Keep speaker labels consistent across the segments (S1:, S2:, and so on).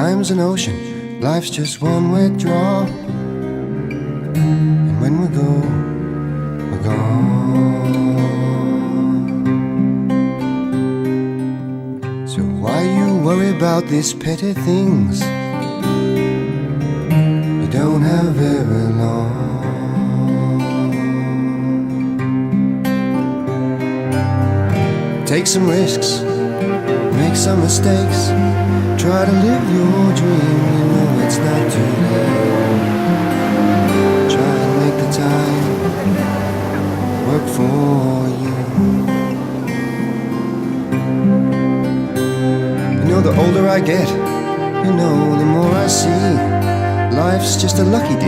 S1: Time's an ocean, life's just one wet draw. And when we go, we're gone. So why you worry about these petty things? You don't have very long. Take some risks, make some mistakes. Try to live your dream, you know it's not too late. Try and make the time work for you. You know, the older I get, you know, the more I see life's just a lucky dip,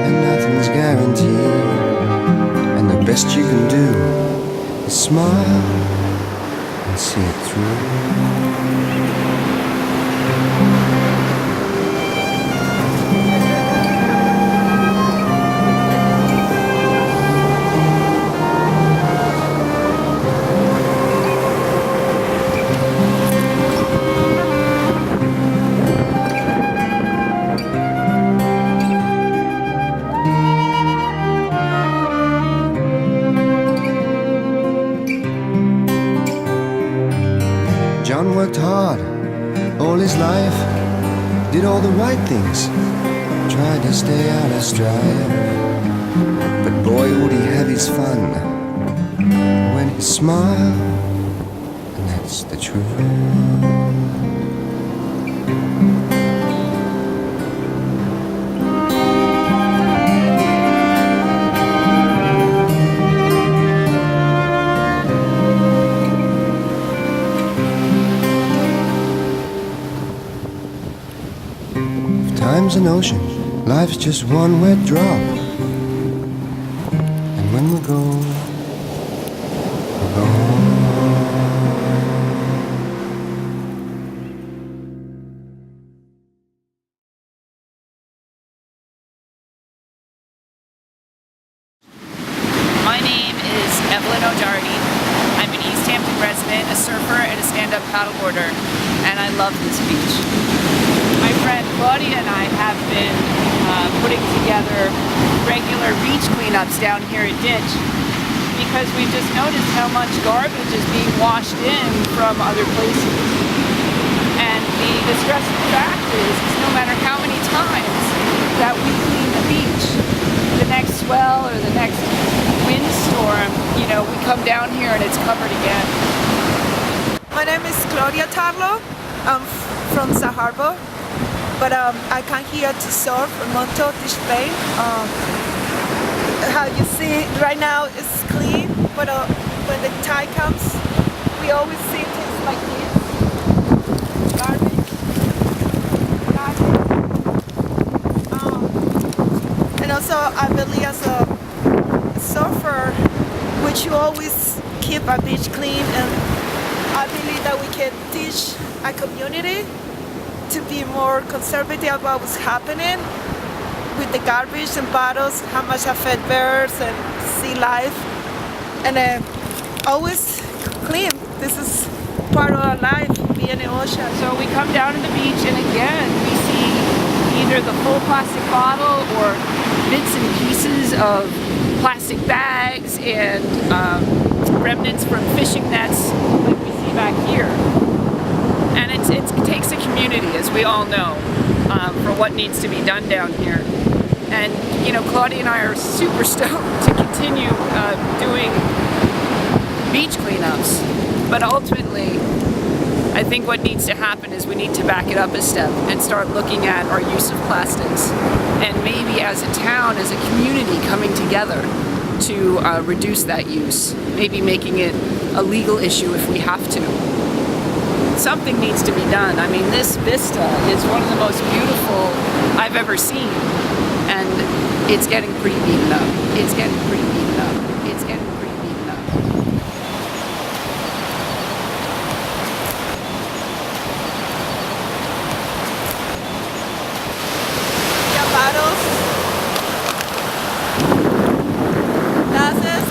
S1: and nothing's guaranteed. And the best you can do is smile and see it through. John worked hard all his life, did all the right things, tried to stay out of strife. But boy, would he have his fun when he smiled, and that's the truth. Time's an ocean, life's just one wet drop. And when we go, we're gone.
S2: My name is Evelyn O'Doherty. I'm an East Hampton resident, a surfer, and a stand-up paddleboarder, and I love this beach. My friend Claudia and I have been putting together regular beach cleanups down here at Ditch because we've just noticed how much garbage is being washed in from other places. And the distressing fact is no matter how many times that we clean the beach, the next swell or the next windstorm, you know, we come down here and it's covered again.
S3: My name is Claudia Tarlo. I'm from Saharbo. But I come here to surf in Monto, Spain. How you see right now it's clean, but when the tide comes, we always see things like this. Garbage. And also I believe as a surfer, which you always keep a beach clean, and I believe that we can teach a community to be more conservative about what's happening with the garbage and bottles, how much affect birds and sea life, and always clean. This is part of our life, being in the ocean.
S2: So we come down to the beach and again we see either the full plastic bottle or bits and pieces of plastic bags and remnants from fishing nets like we see back here. And it takes a community, as we all know, for what needs to be done down here. And, you know, Claudia and I are super stoked to continue doing beach cleanups. But ultimately, I think what needs to happen is we need to back it up a step and start looking at our use of plastics. And maybe as a town, as a community coming together to reduce that use. Maybe making it a legal issue if we have to. Something needs to be done. I mean, this vista is one of the most beautiful I've ever seen, and it's getting pretty beaten up. It's getting pretty beaten up. It's getting pretty beaten up.
S3: Yeah, bottles, glasses,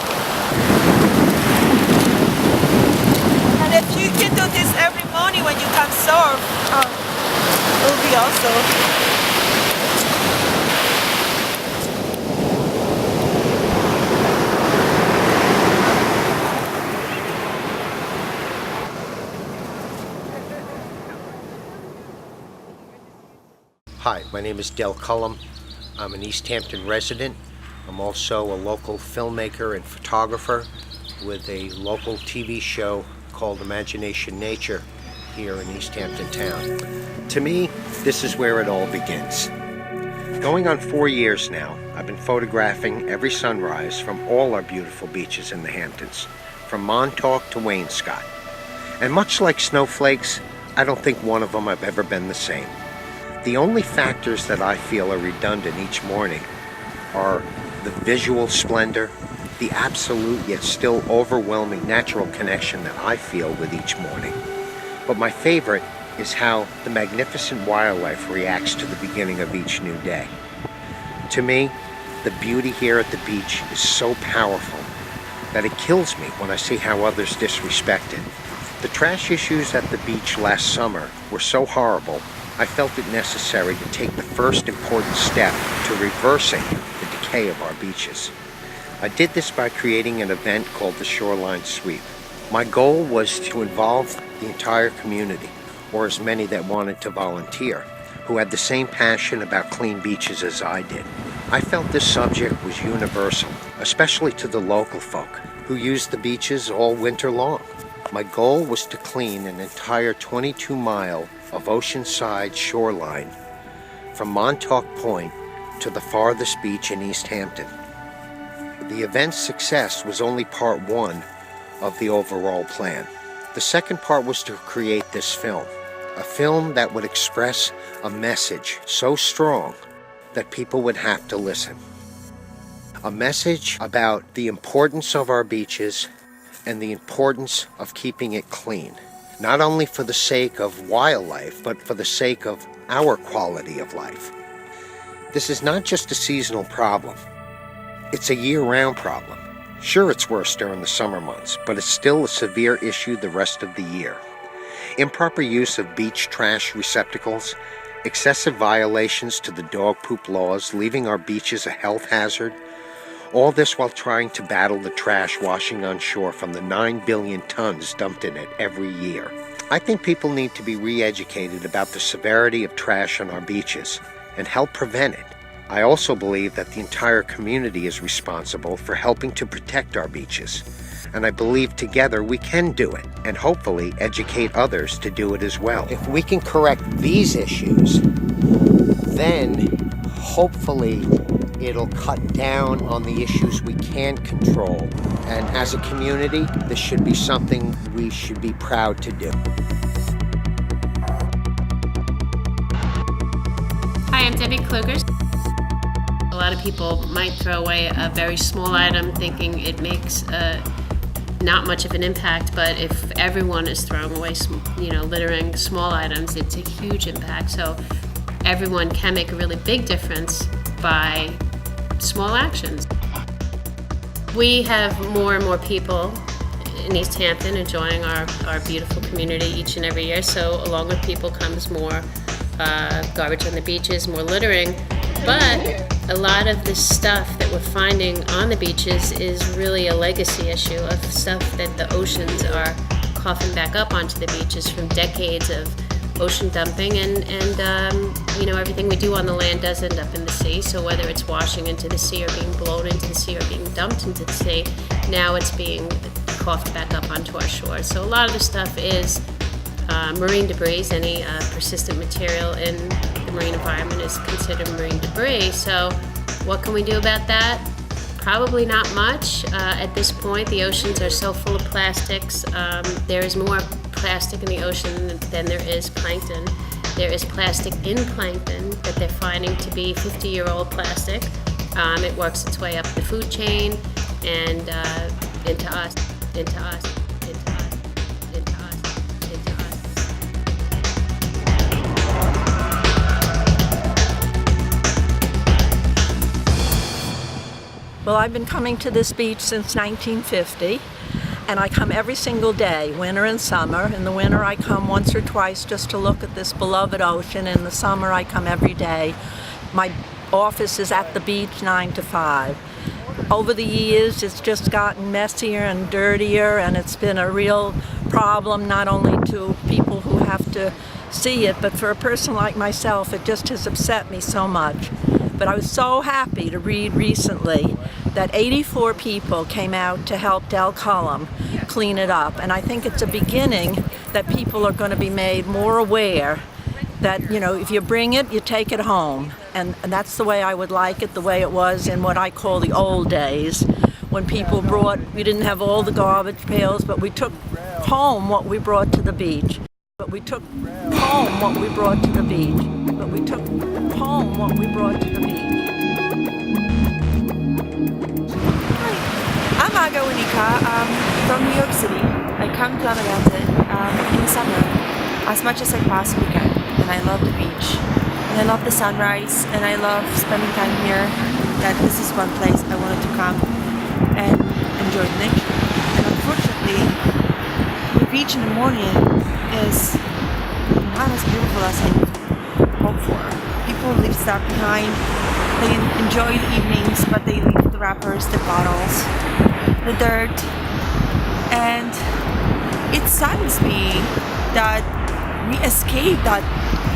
S3: and if you can do this every morning when you come surf,
S4: Hi, my name is Dell Cullum. I'm an East Hampton resident. I'm also a local filmmaker and photographer with a local TV show called Imagination Nature here in East Hampton town. To me, this is where it all begins. Going on 4 years now, I've been photographing every sunrise from all our beautiful beaches in the Hamptons, from Montauk to Wainscott. And much like snowflakes, I don't think one of them have ever been the same. The only factors that I feel are redundant each morning are the visual splendor, the absolute yet still overwhelming natural connection that I feel with each morning. But my favorite is how the magnificent wildlife reacts to the beginning of each new day. To me, the beauty here at the beach is so powerful that it kills me when I see how others disrespect it. The trash issues at the beach last summer were so horrible, I felt it necessary to take the first important step to reversing the decay of our beaches. I did this by creating an event called the Shoreline Sweep. My goal was to involve the entire community, or as many that wanted to volunteer, who had the same passion about clean beaches as I did. I felt this subject was universal, especially to the local folk who used the beaches all winter long. My goal was to clean an entire 22-mile of oceanside shoreline from Montauk Point to the farthest beach in East Hampton. The event's success was only part one of the overall plan. The second part was to create this film, a film that would express a message so strong that people would have to listen. A message about the importance of our beaches and the importance of keeping it clean, not only for the sake of wildlife, but for the sake of our quality of life. This is not just a seasonal problem. It's a year-round problem. Sure, it's worse during the summer months, but it's still a severe issue the rest of the year. Improper use of beach trash receptacles, excessive violations to the dog poop laws, leaving our beaches a health hazard, all this while trying to battle the trash washing on shore from the 9 billion tons dumped in it every year. I think people need to be re-educated about the severity of trash on our beaches and help prevent it. I also believe that the entire community is responsible for helping to protect our beaches. And I believe together we can do it, and hopefully educate others to do it as well. If we can correct these issues, then hopefully it'll cut down on the issues we can control. And as a community, this should be something we should be proud to do.
S5: Hi, I'm Debbie Kluger. A lot of people might throw away a very small item thinking it makes not much of an impact, but if everyone is throwing away, littering small items, it's a huge impact. So everyone can make a really big difference by small actions. We have more and more people in East Hampton enjoying our beautiful community each and every year. So along with people comes more garbage on the beaches, more littering. But a lot of the stuff that we're finding on the beaches is really a legacy issue of stuff that the oceans are coughing back up onto the beaches from decades of ocean dumping, and everything we do on the land does end up in the sea. So whether it's washing into the sea or being blown into the sea or being dumped into the sea, now it's being coughed back up onto our shores. So a lot of the stuff is marine debris. Any persistent material in the marine environment is considered marine debris. So what can we do about that? Probably not much. At this point, the oceans are so full of plastics. There is more plastic in the ocean than there is plankton. There is plastic in plankton that they're finding to be 50-year-old plastic. It works its way up the food chain and into us, into us, into us, into us, into us.
S6: Well, I've been coming to this beach since 1950, and I come every single day, winter and summer. In the winter, I come once or twice just to look at this beloved ocean. In the summer, I come every day. My office is at the beach 9 to 5. Over the years, it's just gotten messier and dirtier, and it's been a real problem, not only to people who have to see it, but for a person like myself, it just has upset me so much. But I was so happy to read recently that 84 people came out to help Dell Cullum clean it up. And I think it's a beginning that people are going to be made more aware that, you know, if you bring it, you take it home. And that's the way I would like it, the way it was in what I call the old days, when people brought, we didn't have all the garbage pails, but we took home what we brought to the beach. But we took home what we brought to the beach. But we took home what we brought to the beach.
S7: I'm Aga Unica from New York City. I come to Amarante in summer as much as I possibly can. And I love the beach. And I love the sunrise. And I love spending time here. That this is one place I wanted to come and enjoy nature. And unfortunately, the beach in the morning is not as beautiful as I hope for. People leave stuff behind. They enjoy the evenings, but they leave the wrappers, the bottles, the dirt. And it saddens me that we escape that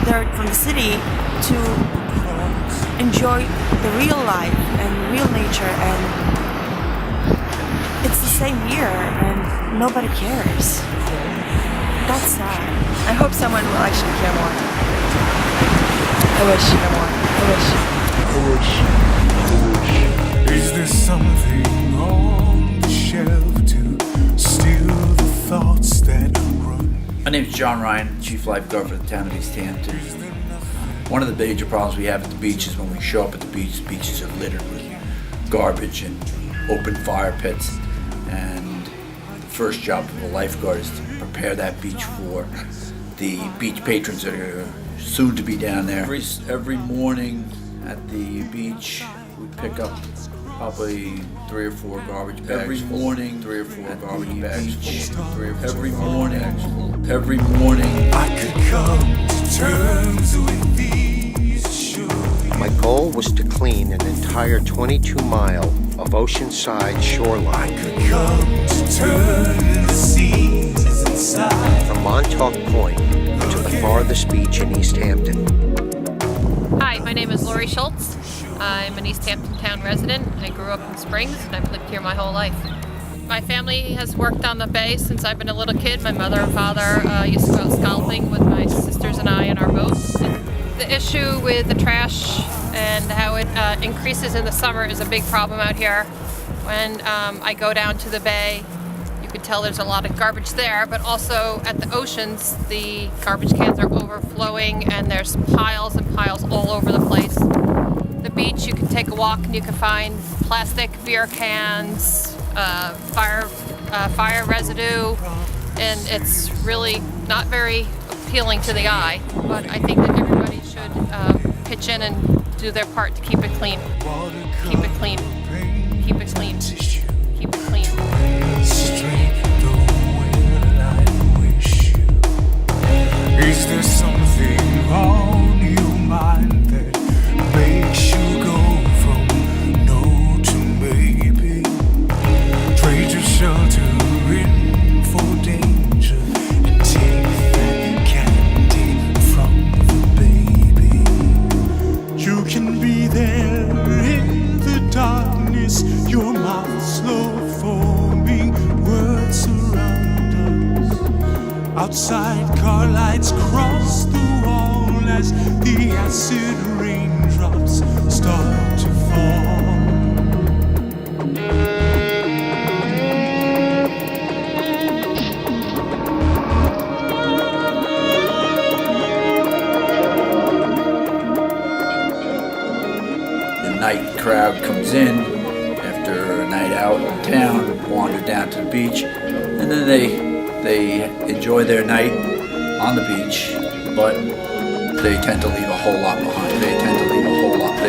S7: dirt from the city to enjoy the real life and real nature, and it's the same here and nobody cares. That's sad. I hope someone will actually care more. I wish no more.
S8: Is there something on the shelf to steal the thoughts that run?
S9: My name is John Ryan, Chief Lifeguard for the town of East Hampton. One of the major problems we have at the beach is when we show up at the beach, the beaches are littered with garbage and open fire pits. And the first job of a lifeguard is to prepare that beach for the beach patrons that are soon to be down there. Every morning at the beach, we pick up probably 3 or 4 garbage bags. Every morning, 3 or 4 garbage bags. Every morning.
S8: I could come to terms with these shoes.
S4: My goal was to clean an entire 22-mile of oceanside shoreline.
S8: I could come to turn the seas inside.
S4: From Montauk Point to the farthest beach in East Hampton.
S10: Hi, my name is Lori Schultz. I'm an East Hampton town resident. I grew up in Springs and I've lived here my whole life. My family has worked on the bay since I've been a little kid. My mother and father used to go out scalping with my sisters and I in our boats. The issue with the trash and how it increases in the summer is a big problem out here. When I go down to the bay, you can tell there's a lot of garbage there, but also at the oceans, the garbage cans are overflowing and there's piles and piles all over the place. The beach, you can take a walk and you can find plastic beer cans, fire residue, and it's really not very appealing to the eye. But I think that everybody should pitch in and do their part to keep it clean. Keep it clean. Keep it clean. Keep it clean.
S8: Is there something on your mind that makes you go from no to maybe? Trade your shelter in for danger and take that candy from the baby. You can be there in the darkness, your mouth slow forming, words surround us. Outside car lights cross the wall as the acid raindrops start to fall.
S9: The night crowd comes in after a night out in town, wander down to the beach, and then they enjoy their night on the beach, but they tend to leave a whole lot behind. They tend to leave a whole lot behind.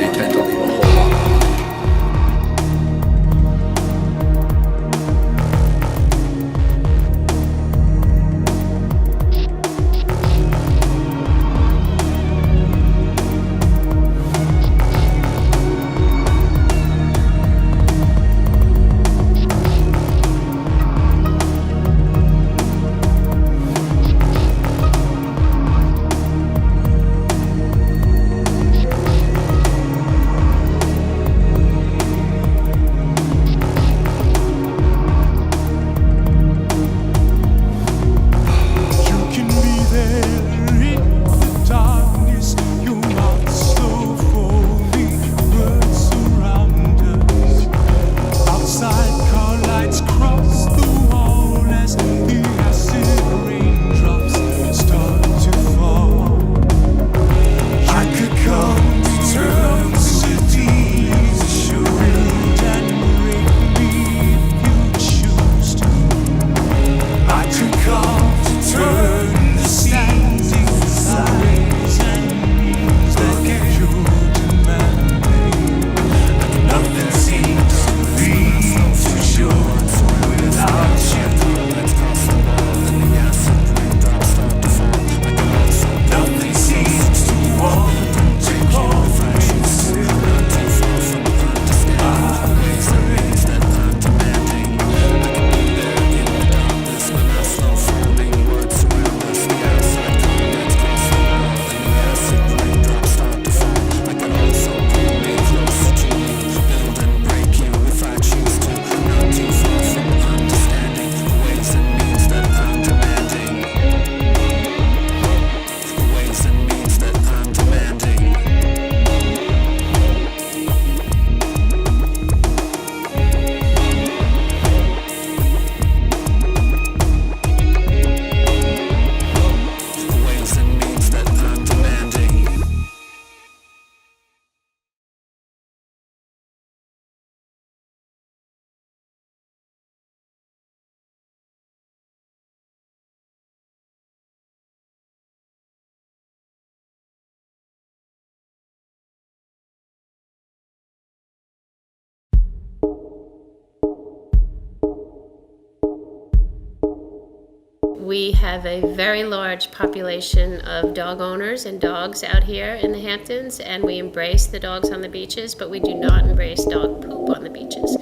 S5: We have a very large population of dog owners and dogs out here in the Hamptons, and we embrace the dogs on the beaches, but we do not embrace dog poop on the beaches.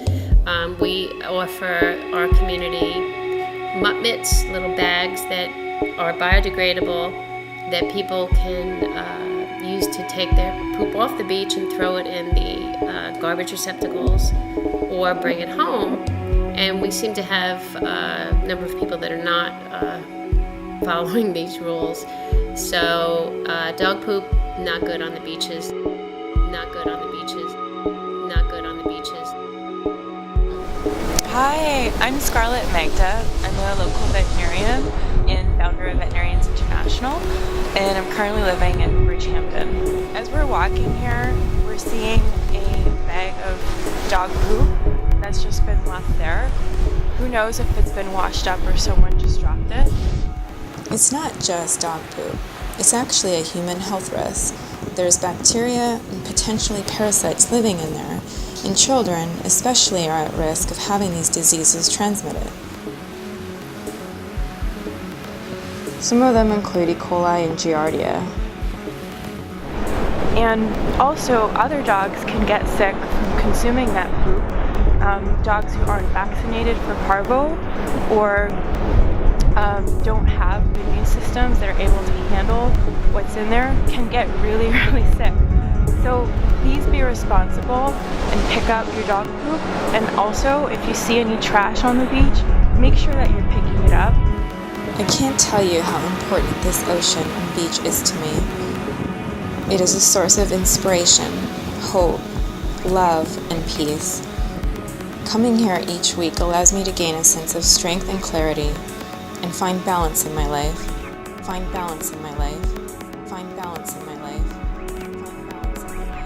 S5: We offer our community mutt mitts, little bags that are biodegradable that people can use to take their poop off the beach and throw it in the garbage receptacles or bring it home. And we seem to have a number of people that are not following these rules. So dog poop, not good on the beaches. Not good on the beaches. Not good on the beaches.
S7: Hi, I'm Scarlett Magda. I'm a local veterinarian and founder of Veterinarians International, and I'm currently living in Bridgehampton. As we're walking here, we're seeing a bag of dog poop that's just been left there. Who knows if it's been washed up or someone just dropped it.
S11: It's not just dog poop. It's actually a human health risk. There's bacteria and potentially parasites living in there, and children especially are at risk of having these diseases transmitted. Some of them include E. coli and Giardia.
S7: And also, other dogs can get sick from consuming that poop. Dogs who aren't vaccinated for parvo or don't have immune systems that are able to handle what's in there can get really, really sick. So please be responsible and pick up your dog poop. And also, if you see any trash on the beach, make sure that you're picking it up.
S11: I can't tell you how important this ocean and beach is to me. It is a source of inspiration, hope, love, and peace. Coming here each week allows me to gain a sense of strength and clarity and find balance in my life. Find balance in my life. Find balance in my life. Find balance in my life.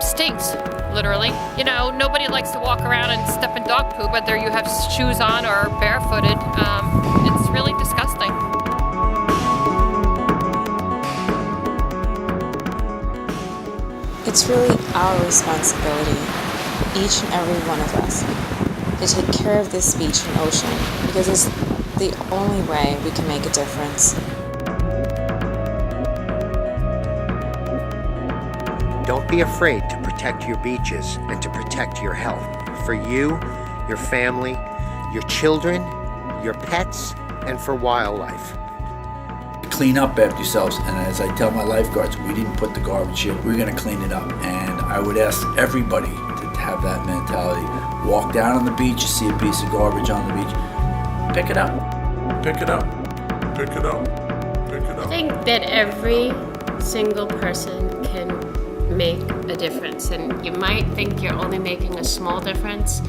S10: Stinks, literally. You know, nobody likes to walk around and step in dog poop, whether you have shoes on or barefooted. It's really disgusting.
S11: It's really our responsibility, each and every one of us, to take care of this beach and ocean because it's the only way we can make a difference.
S4: Don't be afraid to protect your beaches and to protect your health. For you, your family, your children, your pets, and for wildlife.
S9: Clean up after yourselves, and as I tell my lifeguards, we didn't put the garbage here, we're going to clean it up. And I would ask everybody to have that mentality. Walk down on the beach, you see a piece of garbage on the beach, pick it up.
S8: Pick it up. Pick it up. Pick it up.
S5: I think that every single person can make a difference, and you might think you're only making a small difference,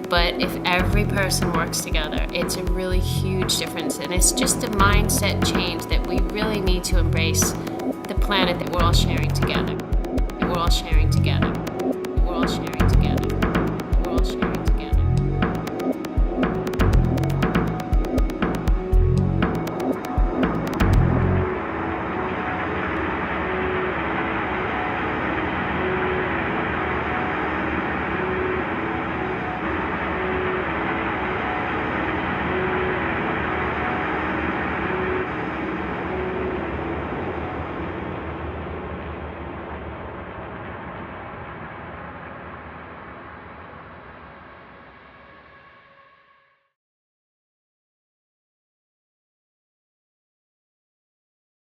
S5: but if every person works together, it's a really huge difference. And it's just a mindset change that we really need to embrace the planet that we're all sharing together. That we're all sharing together. That we're all sharing together. That we're all sharing together.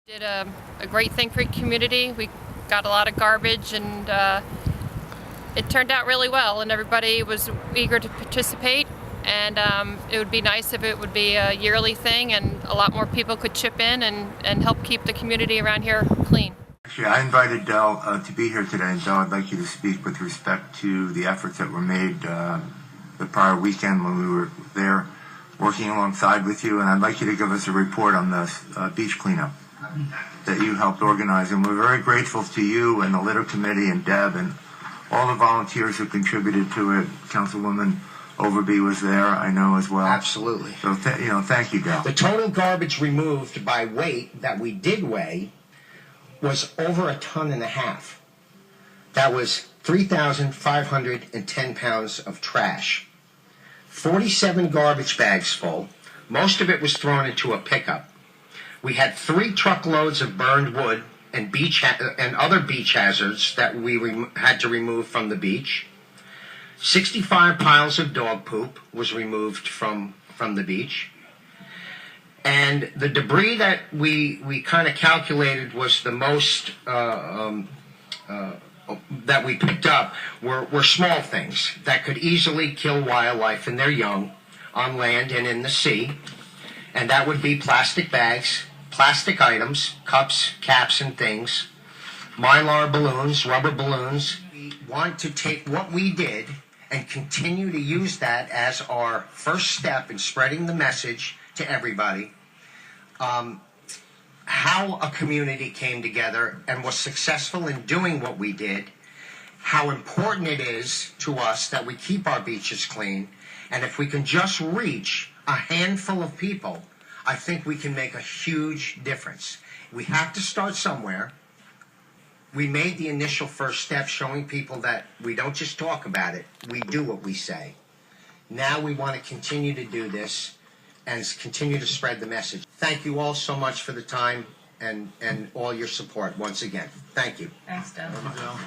S10: Did a great thing for the community. We got a lot of garbage, and it turned out really well, and everybody was eager to participate. And it would be nice if it would be a yearly thing, and a lot more people could chip in and help keep the community around here clean.
S12: Actually, I invited Dell to be here today, and Dell, I'd like you to speak with respect to the efforts that were made the prior weekend when we were there working alongside with you, and I'd like you to give us a report on the beach cleanup that you helped organize. And we're very grateful to you and the litter committee and Deb and all the volunteers who contributed to it. Councilwoman Overby was there, I know, as well.
S4: Absolutely.
S12: So, thank you, Dell.
S4: The total garbage removed by weight that we did weigh was over 1.5 tons. That was 3,510 pounds of trash. 47 garbage bags full. Most of it was thrown into a pickup. We had 3 truckloads of burned wood and other beach hazards that we had to remove from the beach. 65 piles of dog poop was removed from the beach. And the debris that we kind of calculated was the most that we picked up were small things that could easily kill wildlife and their young on land and in the sea. And that would be plastic bags, plastic items, cups, caps, and things, mylar balloons, rubber balloons. We want to take what we did and continue to use that as our first step in spreading the message to everybody. How a community came together and was successful in doing what we did, how important it is to us that we keep our beaches clean, and if we can just reach a handful of people, I think we can make a huge difference. We have to start somewhere. We made the initial first step showing people that we don't just talk about it, we do what we say. Now we want to continue to do this and continue to spread the message. Thank you all so much for the time and all your support once again. Thank you.
S10: Thanks, Deb.
S12: Thank you, Dell.